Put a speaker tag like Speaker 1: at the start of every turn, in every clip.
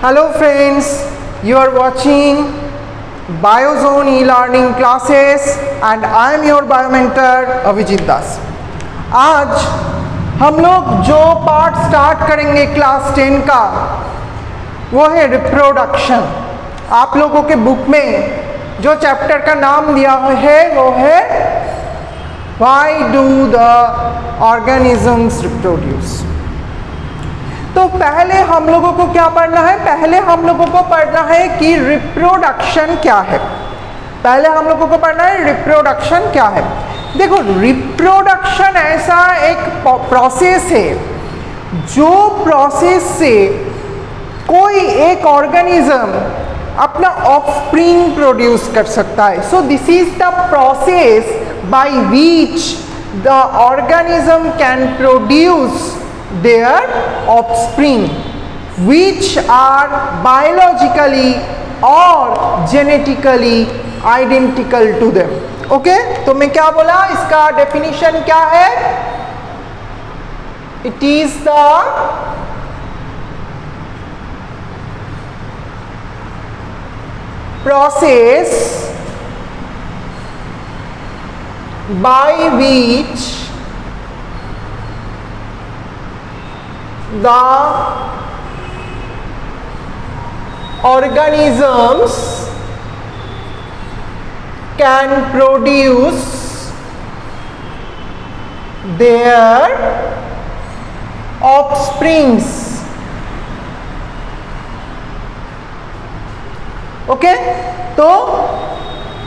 Speaker 1: Hello friends, you are watching Biozone e-learning classes and I am your biomentor Abhijit दास। आज हम लोग जो part start करेंगे क्लास 10 का वो है रिप्रोडक्शन। आप लोगों के बुक में जो चैप्टर का नाम दिया है वो है Why do the organisms reproduce। तो पहले हम लोगों को क्या पढ़ना है? पहले हम लोगों को पढ़ना है कि रिप्रोडक्शन क्या है। पहले हम लोगों को पढ़ना है रिप्रोडक्शन क्या है। देखो, रिप्रोडक्शन ऐसा एक प्रोसेस है जो प्रोसेस से कोई एक ऑर्गेनिज्म अपना ऑफस्प्रिंग प्रोड्यूस कर सकता है। So this is the process by which the organism can produce their offspring which are biologically or genetically identical to them। Okay, तो मैं क्या बोला, इसका डेफिनेशन क्या है? It is the process by which the organisms can produce their offsprings। okay, तो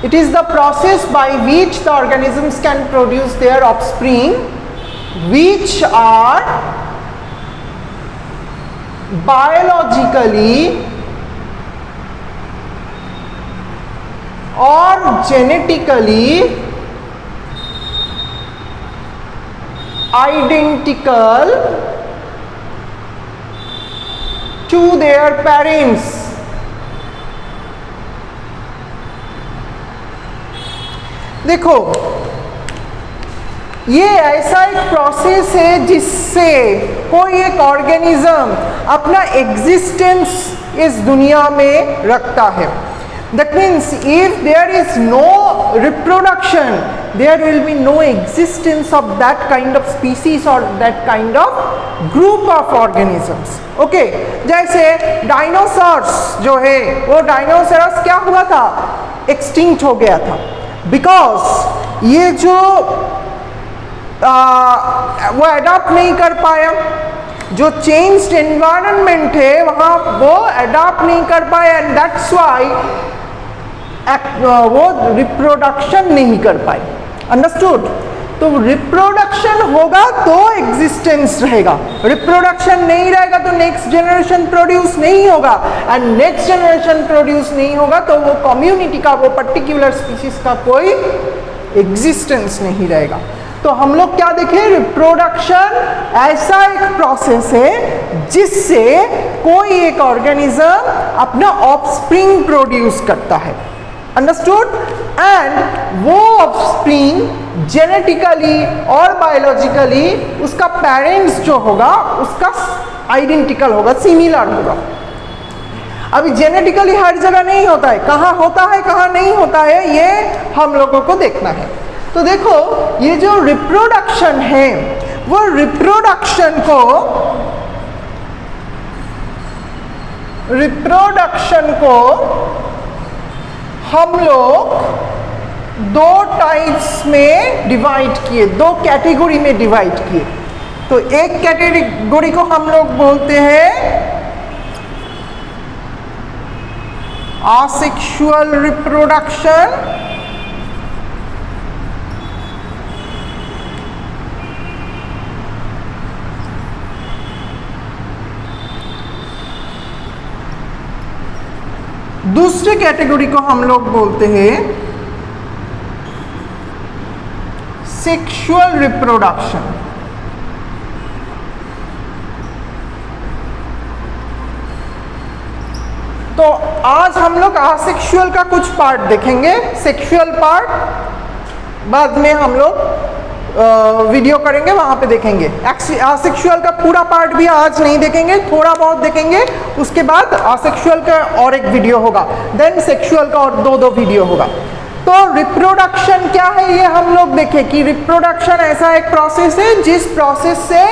Speaker 1: it is the process by which the organisms can produce their offspring which are biologically or genetically identical to their parents। देखो, ये ऐसा एक process है जिससे कोई एक organism अपना एग्जिस्टेंस इस दुनिया में रखता है। That means if there is no reproduction there will be no existence of that kind of species और that kind of group of organisms. Okay, जैसे डायनासोर्स जो है वो डायनासोरस क्या हुआ था? एक्सटिंक्ट हो गया था बिकॉज ये जो वो अडॉप्ट नहीं कर पाया, जो चेंज्ड एनवायरनमेंट है वहाँ वो अडॉप्ट नहीं कर पाया एंड दैट्स व्हाई वो रिप्रोडक्शन नहीं कर पाए। अंडरस्टूड? तो रिप्रोडक्शन होगा तो एग्जिस्टेंस रहेगा, रिप्रोडक्शन नहीं रहेगा तो नेक्स्ट जनरेशन प्रोड्यूस नहीं होगा एंड नेक्स्ट जनरेशन प्रोड्यूस नहीं होगा तो वो कम्युनिटी का, वो पर्टिकुलर स्पीशीज का कोई एग्जिस्टेंस नहीं रहेगा। तो हम लोग क्या देखें? रिप्रोडक्शन ऐसा एक प्रोसेस है जिससे कोई एक ऑर्गेनिज्म अपना ऑफस्प्रिंग प्रोड्यूस करता है। अंडरस्टूड? एंड वो ऑफस्प्रिंग जेनेटिकली और बायोलॉजिकली उसका पेरेंट्स जो होगा उसका आइडेंटिकल होगा, सिमिलर होगा। अभी जेनेटिकली हर जगह नहीं होता है, कहाँ होता है कहाँ नहीं होता है ये हम लोगों को देखना है। तो देखो, ये जो रिप्रोडक्शन है वो रिप्रोडक्शन को हम लोग दो टाइप्स में डिवाइड किए, दो कैटेगरी में डिवाइड किए। तो एक कैटेगरी को हम लोग बोलते हैं असेक्सुअल रिप्रोडक्शन, दूसरे कैटेगरी को हम लोग बोलते हैं सेक्सुअल रिप्रोडक्शन। तो आज हम लोग असेक्सुअल का कुछ पार्ट देखेंगे, सेक्सुअल पार्ट बाद में हम लोग वीडियो करेंगे, वहाँ पे देखेंगे। आसेक्सुअल का पूरा पार्ट भी आज नहीं देखेंगे, थोड़ा बहुत देखेंगे, उसके बाद आसेक्सुअल का और एक वीडियो होगा, देन सेक्सुअल का और दो वीडियो होगा। तो रिप्रोडक्शन क्या है ये हम लोग देखें कि रिप्रोडक्शन ऐसा एक प्रोसेस है जिस प्रोसेस से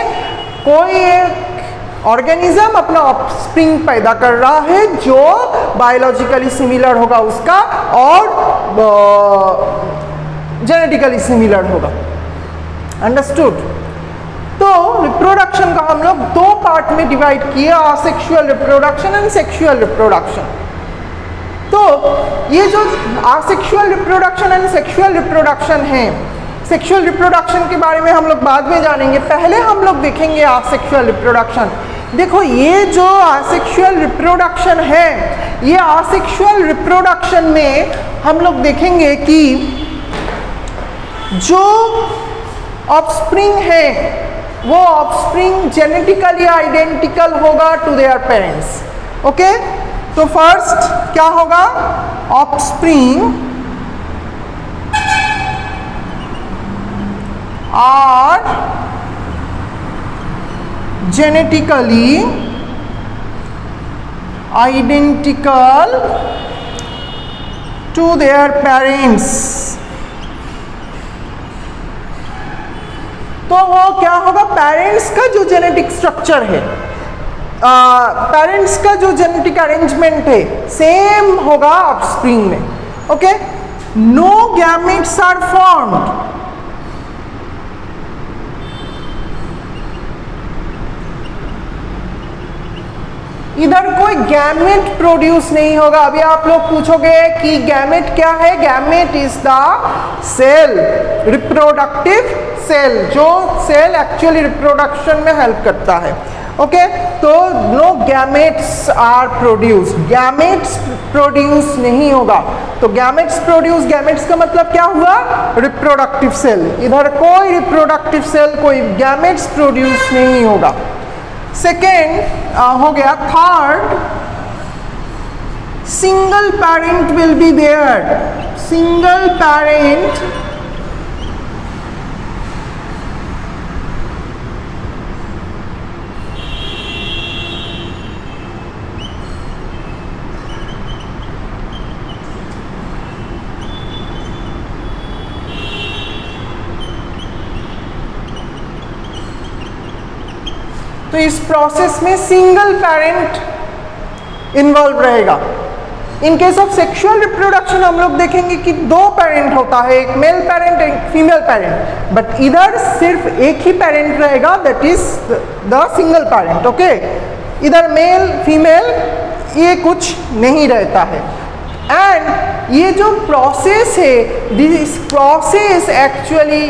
Speaker 1: कोई एक ऑर्गेनिज्म अपना ऑफस्प्रिंग पैदा कर रहा है जो बायोलॉजिकली सिमिलर होगा उसका और जेनेटिकली सिमिलर होगा। अंडरस्टूड? तो रिप्रोडक्शन का हम लोग दो पार्ट में डिवाइड किए, asexual reproduction and sexual reproduction. तो ये जो asexual reproduction and sexual reproduction है, सेक्सुअल रिप्रोडक्शन के बारे में हम लोग बाद में जानेंगे, पहले हम लोग देखेंगे आसेक्सुअल रिप्रोडक्शन। देखो ये जो आसेक्सुअल रिप्रोडक्शन है, ये आसेक्सुअल रिप्रोडक्शन में हम लोग देखेंगे कि जो ऑफस्प्रिंग है वो ऑफस्प्रिंग जेनेटिकली आइडेंटिकल होगा टू देयर पेरेंट्स। ओके, तो फर्स्ट क्या होगा, offspring are genetically identical to their parents. तो वो क्या होगा, पेरेंट्स का जो जेनेटिक स्ट्रक्चर है, पेरेंट्स का जो जेनेटिक अरेंजमेंट है सेम होगा ऑफस्प्रिंग में। Okay, no gametes are formed, इधर कोई गैमेट प्रोड्यूस नहीं होगा। अभी आप लोग पूछोगे कि गैमेट क्या है? Gamete is the cell, reproductive cell, जो सेल एक्चुअली रिप्रोडक्शन में हेल्प करता है। ओके, तो no gametes are produce, gametes produce नहीं होगा। तो गैमेट्स प्रोड्यूस, गैमेट्स का मतलब क्या हुआ? Reproductive cell. इधर कोई रिप्रोडक्टिव सेल, कोई गैमेट्स प्रोड्यूस नहीं होगा। सेकेंड हो गया। Third, single parent will be there, single parent तो इस प्रोसेस में सिंगल पेरेंट इन्वॉल्व रहेगा। In case of sexual reproduction हम लोग देखेंगे कि दो पेरेंट होता है, एक मेल पेरेंट एक फीमेल पेरेंट, बट इधर सिर्फ एक ही पेरेंट रहेगा, that is the single parent. Okay, इधर मेल फीमेल ये कुछ नहीं रहता है। एंड ये जो प्रोसेस है, this process actually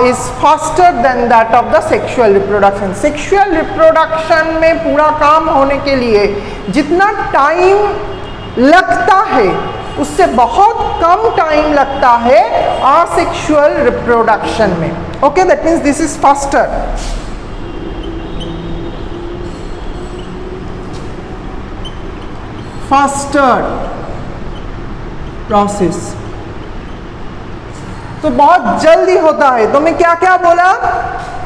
Speaker 1: is faster than that of the sexual reproduction. Sexual reproduction में पूरा काम होने के लिए जितना टाइम लगता है उससे बहुत कम टाइम लगता है asexual reproduction में। Okay, that means this is faster. Faster process. तो बहुत जल्दी होता है। तो मैं क्या क्या बोला?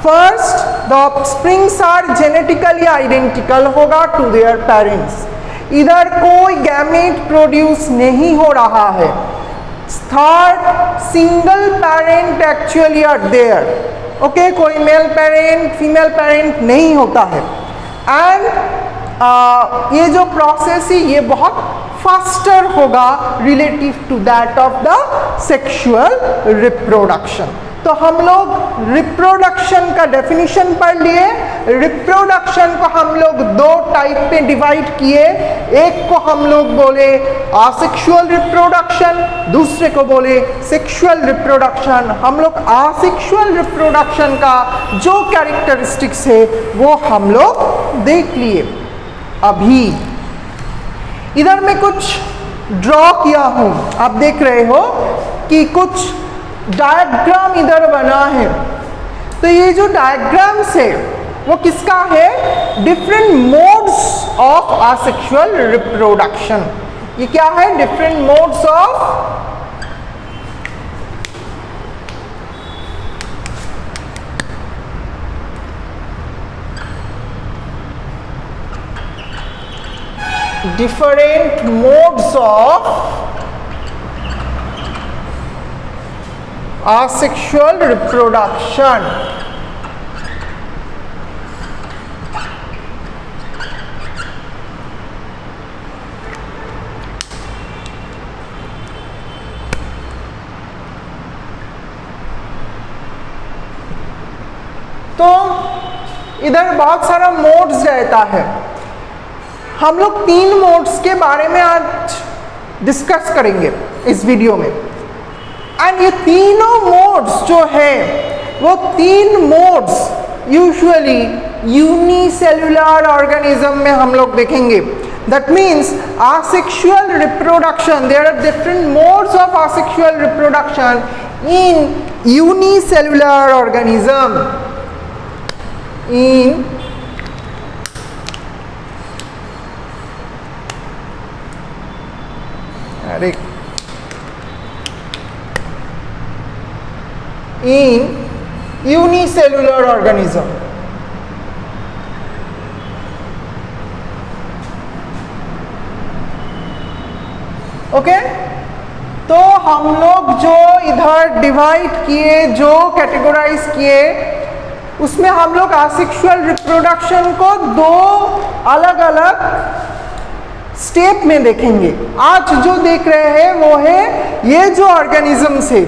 Speaker 1: First, the offsprings are genetically identical होगा टू देयर पेरेंट्स, इधर कोई गैमेट प्रोड्यूस नहीं हो रहा है। Third, single parent actually are there. Okay, कोई मेल पेरेंट फीमेल पेरेंट नहीं होता है। एंड ये जो प्रोसेस है ये बहुत फास्टर होगा relative to that of the sexual reproduction. तो हम लोग रिप्रोडक्शन का डेफिनेशन पढ़ लिए। रिप्रोडक्शन को हम लोग दो टाइप में डिवाइड किए, एक को हम लोग बोले आसेक्सुअल रिप्रोडक्शन, दूसरे को बोले सेक्सुअल रिप्रोडक्शन। हम लोग आसेक्सुअल रिप्रोडक्शन का जो कैरेक्टरिस्टिक्स है वो हम लोग देख लिए। अभी इधर मैं कुछ ड्रॉ किया हूं, आप देख रहे हो कि कुछ डायग्राम इधर बना है। तो ये जो डायग्राम्स है वो किसका है? Different modes of asexual reproduction. ये क्या है? Different modes of different modes of asexual reproduction. तो इधर बहुत सारा मोड्स रहता है। हम लोग 3 मोड्स के बारे में आज डिस्कस करेंगे इस वीडियो में। एंड ये तीनों मोड्स जो है वो 3 मोड्स यूजुअली यूनिसेल्युलर ऑर्गेनिज्म में हम लोग देखेंगे। That means asexual reproduction, there are different modes of asexual reproduction in unicellular organism. In unicellular organism. Okay तो हम लोग जो इधर डिवाइड किए, जो कैटेगराइज किए, उसमें हम लोग आसेक्सुअल रिप्रोडक्शन को 2 अलग अलग स्टेप में देखेंगे। आज जो देख रहे हैं वो है ये जो ऑर्गेनिज्म्स है,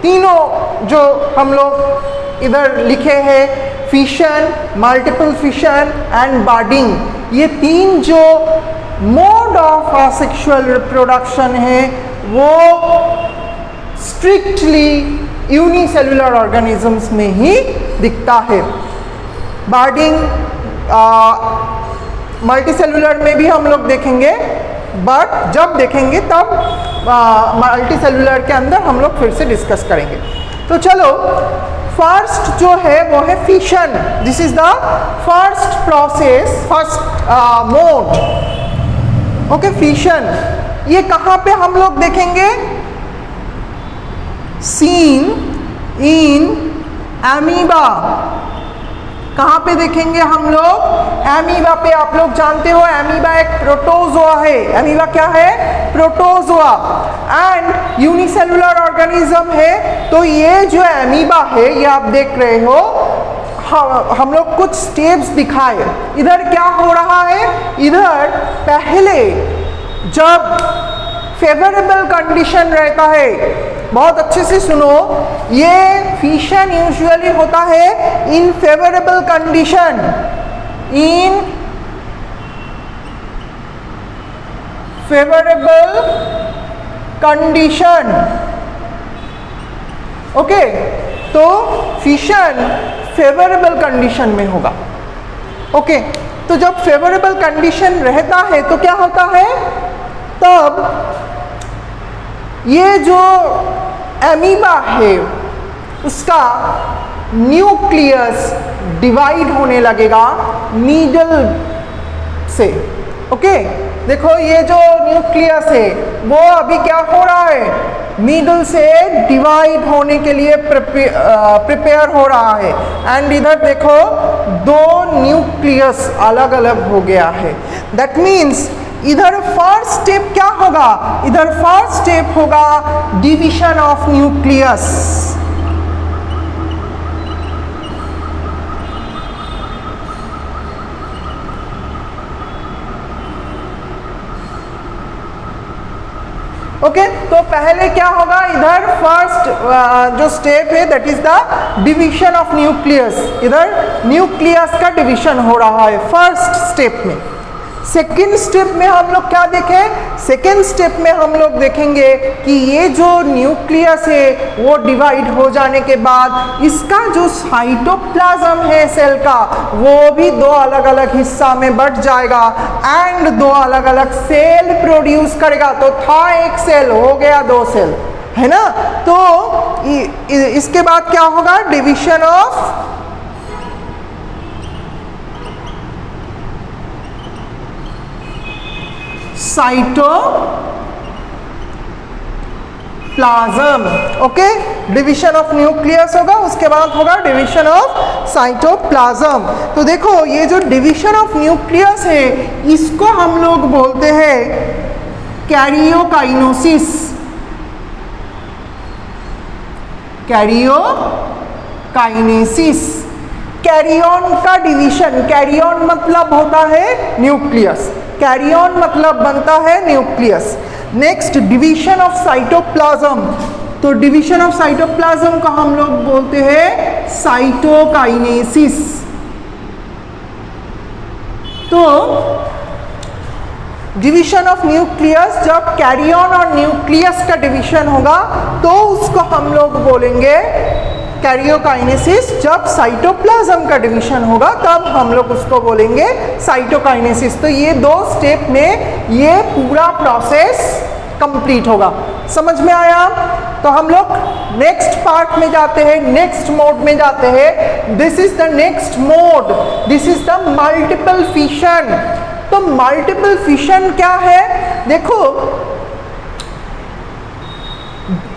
Speaker 1: तीनों जो हम लोग इधर लिखे हैं, फिशन, मल्टीपल फिशन एंड बर्डिंग, ये 3 जो मोड ऑफ आसेक्सुअल रिप्रोडक्शन है वो स्ट्रिक्टली यूनिसेल्युलर ऑर्गेनिजम्स में ही दिखता है। बर्डिंग मल्टीसेल्युलर में भी हम लोग देखेंगे, बट जब देखेंगे तब मल्टीसेल्युलर के अंदर हम लोग फिर से डिस्कस करेंगे। तो चलो फर्स्ट जो है वो है fission. This is the first process, first mode. Okay, fission ये कहाँ पे हम लोग देखेंगे? Seen in amoeba. कहाँ पे देखेंगे हम लोग? एमीबा पे। आप लोग जानते हो एमीबा एक प्रोटोजोआ है। एमीबा क्या है? प्रोटोजोआ। एंड यूनिसेल्युलर ऑर्गेनिज्म है। तो ये जो एमीबा है, ये आप देख रहे हो, हम लोग कुछ स्टेप्स दिखाए। इधर क्या हो रहा है? इधर पहले जब फेवरेबल कंडीशन रहता है, बहुत अच्छे से सुनो, ये फिशन यूजुअली होता है इन फेवरेबल कंडीशन। इन फेवरेबल कंडीशन। ओके, तो फिशन फेवरेबल कंडीशन में होगा। ओके, तो जब फेवरेबल कंडीशन रहता है तो क्या होता है? तब ये जो एमीबा है उसका न्यूक्लियस डिवाइड होने लगेगा नीडल से। ओके, देखो ये जो न्यूक्लियस है वो अभी क्या हो रहा है? नीडल से डिवाइड होने के लिए प्रिपेयर हो रहा है। एंड इधर देखो 2 न्यूक्लियस अलग अलग हो गया है। दैट मीन्स इधर फर्स्ट स्टेप क्या होगा? इधर फर्स्ट स्टेप होगा डिवीजन ऑफ न्यूक्लियस। ओके, तो पहले क्या होगा? इधर फर्स्ट जो स्टेप है that is the division of nucleus. इधर न्यूक्लियस का डिवीजन हो रहा है फर्स्ट स्टेप में। सेकेंड स्टेप में हम लोग क्या देखें? सेकेंड स्टेप में हम लोग देखेंगे कि ये जो न्यूक्लियस है वो डिवाइड हो जाने के बाद इसका जो साइटोप्लाज्म है सेल का, वो भी 2 अलग अलग हिस्सा में बट जाएगा एंड 2 अलग अलग सेल प्रोड्यूस करेगा। तो था एक सेल, हो गया 2 सेल, है ना? तो इसके बाद क्या होगा? Division of plasm. Okay, division of nucleus होगा, उसके बाद होगा डिवीजन ऑफ साइटोप्लाज्म। तो देखो ये जो डिवीजन ऑफ न्यूक्लियस है इसको हम लोग बोलते हैं कैरियोकाइनेसिस। कैरियोकाइनेसिस, कैरियन का डिवीजन, कैरियन मतलब होता है न्यूक्लियस, कैरियन मतलब बनता है nucleus. Next division of cytoplasm, तो डिवीजन ऑफ साइटोप्लाज्म को हम लोग बोलते हैं साइटोकाइनेसिस। तो डिवीजन ऑफ न्यूक्लियस, जब कैरियन और न्यूक्लियस का डिवीजन होगा तो उसको हम लोग बोलेंगे कैरियोकाइनेसिस। जब साइटोप्लाज्म का डिवीजन होगा तब हम लोग उसको बोलेंगे साइटोकाइनेसिस। तो ये दो स्टेप में ये पूरा प्रोसेस कंप्लीट होगा। समझ में आया? तो हम लोग नेक्स्ट पार्ट में जाते हैं, नेक्स्ट मोड में जाते हैं। This is the next mode, this is the multiple fission. तो मल्टीपल फिशन क्या है? देखो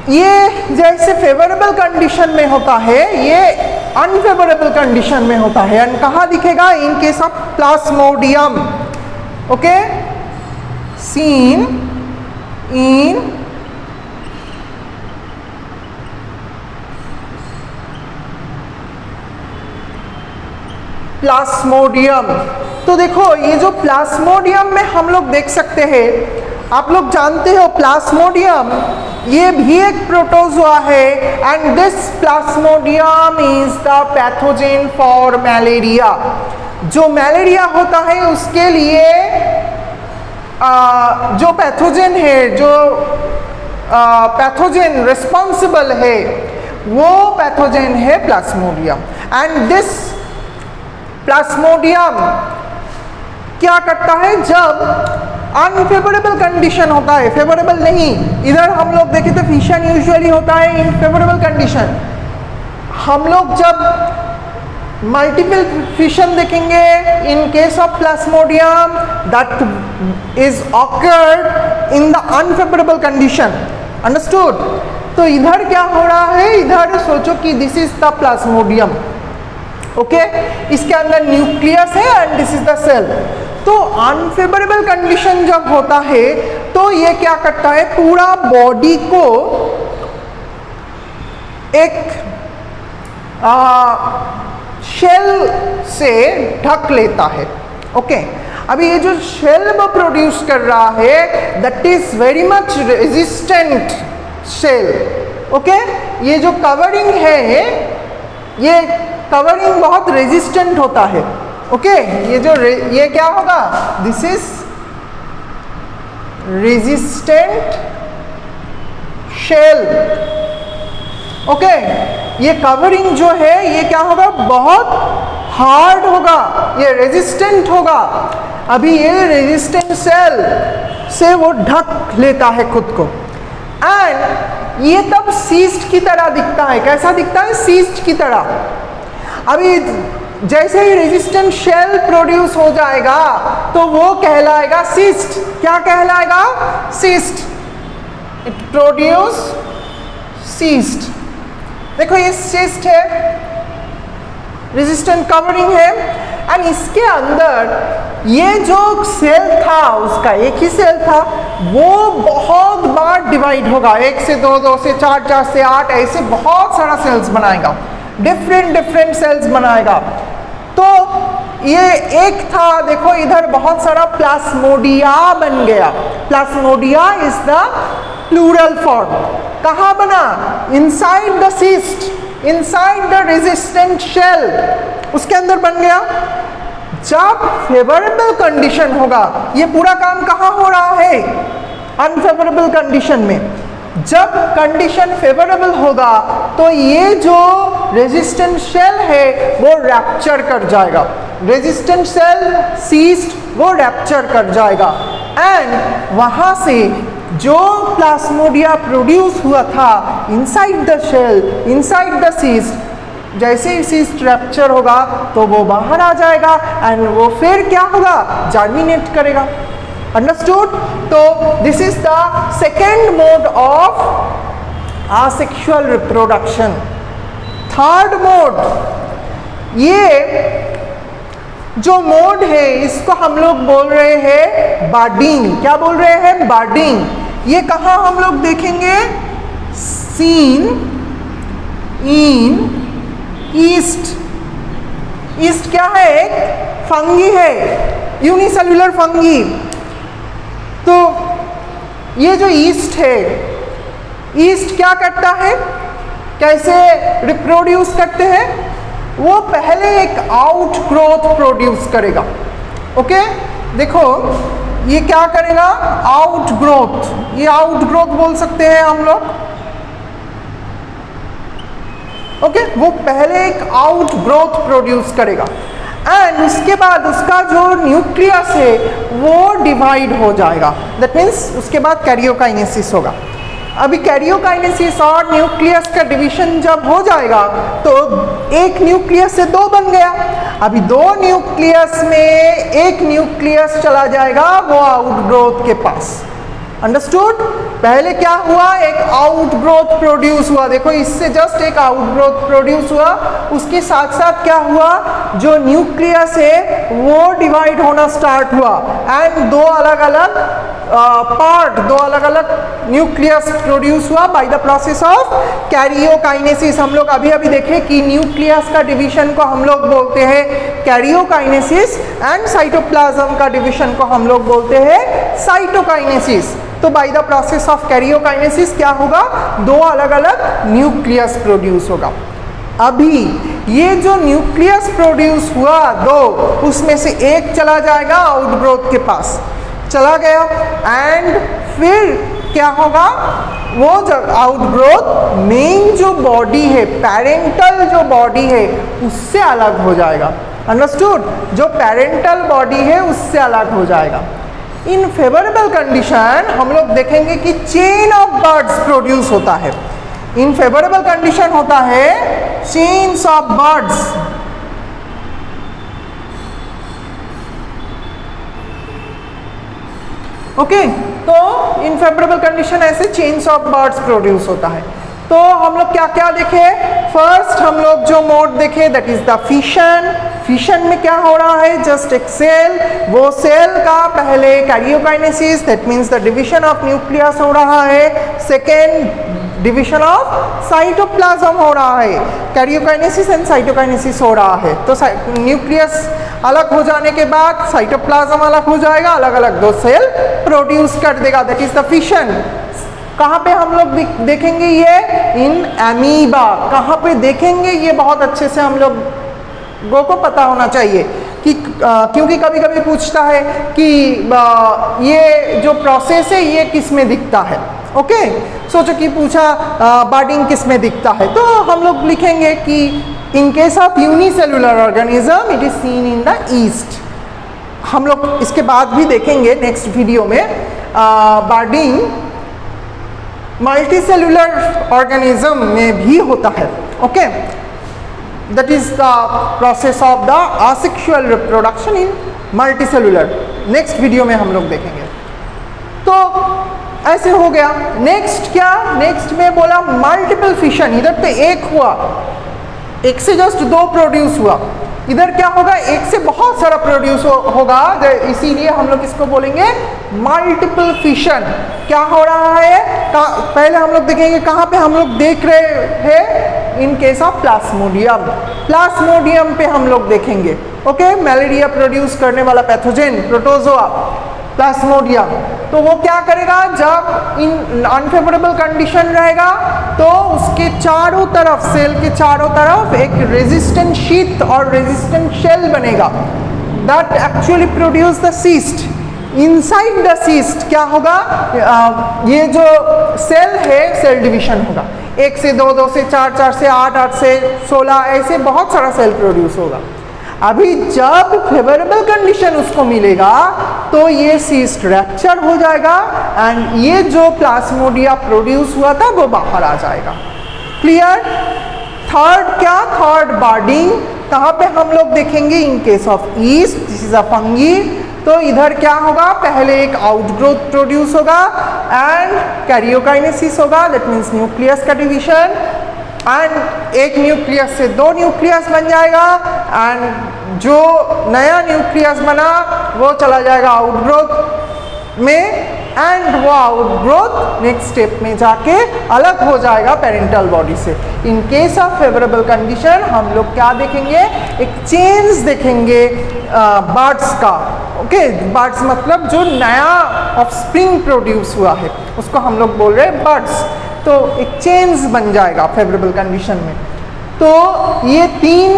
Speaker 1: ये जैसे फेवरेबल कंडीशन में होता है, ये अनफेवरेबल कंडीशन में होता है। एंड कहाँ दिखेगा? इन case of Plasmodium. Okay, seen in Plasmodium. तो देखो ये जो प्लाज्मोडियम में हम लोग देख सकते हैं, आप लोग जानते हो प्लाज्मोडियम ये भी एक प्रोटोजोआ है and this Plasmodium is the pathogen for malaria. जो मलेरिया होता है उसके लिए जो पैथोजेन है, जो पैथोजेन रिस्पॉन्सिबल है वो पैथोजेन है प्लाज्मोडियम। एंड दिस प्लाज्मोडियम क्या करता है? जब अनफेवरेबल कंडीशन होता है, फेवरेबल नहीं, इधर हम लोग देखें तो फिशन यूजुअली होता है इन फेवरेबल कंडीशन। हम लोग जब मल्टीपल फिशन देखेंगे in case of plasmodium that is occurred in the unfavourable condition. Understood? तो इधर क्या हो रहा है? इधर सोचो कि this is the plasmodium. Okay, इसके अंदर न्यूक्लियस है and this is the cell. तो अनफेवरेबल कंडीशन जब होता है तो ये क्या करता है? पूरा बॉडी को एक शेल से ढक लेता है। ओके, अभी ये जो शेल वो प्रोड्यूस कर रहा है that is very much resistant shell. Okay, ये जो कवरिंग है ये कवरिंग बहुत रेजिस्टेंट होता है। ओके, ये क्या होगा? This is resistant shell. Okay, ये कवरिंग जो है ये क्या होगा? बहुत हार्ड होगा, ये रेजिस्टेंट होगा। अभी ये रेजिस्टेंट सेल से वो ढक लेता है खुद को एंड ये तब सीस्ट की तरह दिखता है। कैसा दिखता है? सीस्ट की तरह। अभी जैसे ही रेजिस्टेंट शेल प्रोड्यूस हो जाएगा तो वो कहलाएगा सिस्ट। क्या कहलाएगा? सिस्ट। It produce cyst. देखो ये सिस्ट है, रेजिस्टेंट कवरिंग है एंड इसके अंदर ये जो सेल था उसका एक ही सेल था, वो बहुत बार डिवाइड होगा। 1 से 2, 2 से 4, 4 से 8, ऐसे बहुत सारा सेल्स बनाएगा, डिफरेंट सेल्स बनाएगा। तो ये एक था, देखो इधर बहुत सारा प्लाज्मोडिया बन गया। Plasmodia is the plural form. कहाँ बना? Inside the cyst, inside the resistant shell, उसके अंदर बन गया। जब फेवरेबल कंडीशन होगा, ये पूरा काम कहाँ हो रहा है? अनफेवरेबल कंडीशन में। जब कंडीशन फेवरेबल होगा तो ये जो रेजिस्टेंट शेल है वो रैप्चर कर जाएगा, रेजिस्टेंट सेल सीस्ट वो रैप्चर कर जाएगा एंड वहाँ से जो प्लाज्मोडिया प्रोड्यूस हुआ था inside the shell, inside the cyst, जैसे ही सीस्ट रैप्चर होगा तो वो बाहर आ जाएगा एंड वो फिर क्या होगा? जर्मिनेट करेगा। अंडरस्टूड? तो this is the second mode of asexual reproduction. Third mode, ये जो मोड है इसको हम लोग बोल रहे हैं बर्डिंग. क्या बोल रहे हैं? बर्डिंग. ये कहाँ हम लोग देखेंगे? Seen in east. ईस्ट क्या है? एक फंगी है, यूनिसेल्युलर फंगी. तो ये जो ईस्ट है, ईस्ट क्या करता है, कैसे रिप्रोड्यूस करते हैं? वो पहले एक आउट ग्रोथ प्रोड्यूस करेगा. ओके, देखो ये क्या करेगा? Out growth. ये आउट ग्रोथ बोल सकते हैं हम लोग. ओके, वो पहले एक आउट ग्रोथ प्रोड्यूस करेगा एंड उसके बाद उसका जो न्यूक्लियस है वो डिवाइड हो जाएगा. दैट मीन्स उसके बाद कैरियोकाइनेसिस होगा. अभी कैरियोकाइनेसिस और न्यूक्लियस का डिवीजन जब हो जाएगा तो एक न्यूक्लियस से दो बन गया. अभी दो न्यूक्लियस में एक न्यूक्लियस चला जाएगा वो आउटग्रोथ के पास. अंडरस्टूड? पहले क्या हुआ? एक आउटग्रोथ प्रोड्यूस हुआ. देखो इससे जस्ट एक आउटग्रोथ प्रोड्यूस हुआ. उसके साथ साथ क्या हुआ? जो न्यूक्लियस है वो डिवाइड होना स्टार्ट हुआ एंड दो अलग अलग पार्ट, दो अलग अलग न्यूक्लियस प्रोड्यूस हुआ by the process of karyokinesis. हम लोग अभी अभी देखे कि न्यूक्लियस का डिवीजन को हम लोग बोलते हैं कैरियोकाइनेसिस एंड साइटोप्लाज्म का डिवीजन को हम लोग बोलते हैं साइटोकाइनेसिस. तो by the process of karyokinesis क्या होगा? दो अलग अलग न्यूक्लियस प्रोड्यूस होगा. अभी ये जो न्यूक्लियस प्रोड्यूस हुआ दो, उसमें से एक चला जाएगा आउटग्रोथ के पास. चला गया एंड फिर क्या होगा? वो जब आउटग्रोथ मेन जो बॉडी है, पेरेंटल जो बॉडी है उससे अलग हो जाएगा. अंडरस्टूड? जो पेरेंटल बॉडी है उससे अलग हो जाएगा. इन फेवरेबल कंडीशन हम लोग देखेंगे कि चेन ऑफ बर्ड्स प्रोड्यूस होता है. इन फेवरेबल कंडीशन होता है चेन्स ऑफ बर्ड्स. ओके, तो इन फेवरेबल कंडीशन ऐसे चेन्स ऑफ बर्ड्स प्रोड्यूस होता है. तो हम लोग क्या क्या देखे? फर्स्ट हम लोग जो मोड देखे that is the fission. Fission में क्या हो रहा है? जस्ट एक सेल, वो सेल का पहले karyokinesis that means the division of nucleus हो रहा है. सेकेंड डिवीजन ऑफ साइटोप्लाज्म हो रहा है. कैरियोकाइनेसिस एंड साइटोकाइनेसिस हो रहा है. तो न्यूक्लियस अलग हो जाने के बाद साइटोप्लाज्म अलग हो जाएगा, अलग अलग दो सेल प्रोड्यूस कर देगा. That is the fission. कहाँ पे हम लोग देखेंगे ये? इन एमीबा. कहाँ पे देखेंगे? ये बहुत अच्छे से हम लोगों को पता होना चाहिए कि क्योंकि कभी कभी पूछता है कि ये जो प्रोसेस है ये किस में दिखता है. ओके, सोचो कि पूछा बर्डिंग किस में दिखता है, तो हम लोग लिखेंगे कि इन case of unicellular organism it is seen in the east. हम लोग इसके बाद भी देखेंगे नेक्स्ट वीडियो में बर्डिंग मल्टीसेल्युलर ऑर्गेनिज्म में भी होता है. Okay, that is the process of the asexual reproduction in multicellular. Next video में हम लोग देखेंगे. तो ऐसे हो गया. नेक्स्ट क्या? नेक्स्ट में बोला मल्टीपल फिशन. इधर पे एक हुआ, एक से जस्ट दो प्रोड्यूस हुआ. इधर क्या होगा? एक से बहुत सारा प्रोड्यूस होगा. इसीलिए हम लोग इसको बोलेंगे मल्टीपल फिशन. क्या हो रहा है? पहले हम लोग देखेंगे कहाँ पे हम लोग देख रहे हैं. इन केस ऑफ प्लाज्मोडियम. प्लाज्मोडियम पे हम लोग देखेंगे. ओके, मलेरिया प्रोड्यूस करने वाला पैथोजेन प्रोटोजोआ प्लाज्मोडियम. तो वो क्या करेगा? जब इन अनफेवरेबल कंडीशन रहेगा तो उसके चारों तरफ, सेल के चारों तरफ एक रेजिस्टेंट शीथ और रेजिस्टेंट शेल बनेगा. That actually produce the cyst. Inside the cyst क्या होगा? ये जो सेल है सेल डिवीजन होगा. एक से दो, दो से चार, चार से आठ, आठ से 16, ऐसे बहुत सारा सेल प्रोड्यूस होगा. अभी जब फेवरेबल कंडीशन उसको मिलेगा तो ये सीस्ट रैप्चर हो जाएगा एंड ये जो प्लाज्मोडिया प्रोड्यूस हुआ था वो बाहर आ जाएगा. क्लियर? थर्ड क्या? थर्ड बर्डिंग. कहाँ पे हम लोग देखेंगे? In case of east this is a fungi. तो इधर क्या होगा, पहले एक आउटग्रोथ प्रोड्यूस होगा एंड कैरियोकाइनेसिस होगा, दैट मीन्स न्यूक्लियस का डिवीजन, एंड एक न्यूक्लियस से 2 न्यूक्लियस बन जाएगा एंड जो नया न्यूक्लियस बना वो चला जाएगा आउटग्रोथ में एंड वो आउटग्रोथ नेक्स्ट स्टेप में जाके अलग हो जाएगा पेरेंटल बॉडी से। इन केस ऑफ फेवरेबल कंडीशन हम लोग क्या देखेंगे, एक चेंज देखेंगे बर्ड्स का। ओके, बर्ड्स मतलब जो नया ऑफस्प्रिंग प्रोड्यूस हुआ है उसको हम लोग बोल रहे हैं बर्ड्स। तो एक चेंज बन जाएगा फेवरेबल कंडीशन में। तो ये 3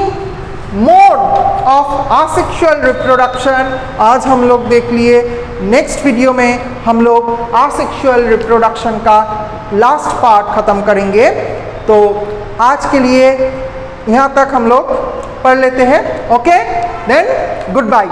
Speaker 1: मोड ऑफ आसेक्सुअल रिप्रोडक्शन आज हम लोग देख लिए। नेक्स्ट वीडियो में हम लोग आसेक्सुअल रिप्रोडक्शन का लास्ट पार्ट ख़त्म करेंगे। तो आज के लिए यहाँ तक हम लोग पढ़ लेते हैं। Okay, then good bye.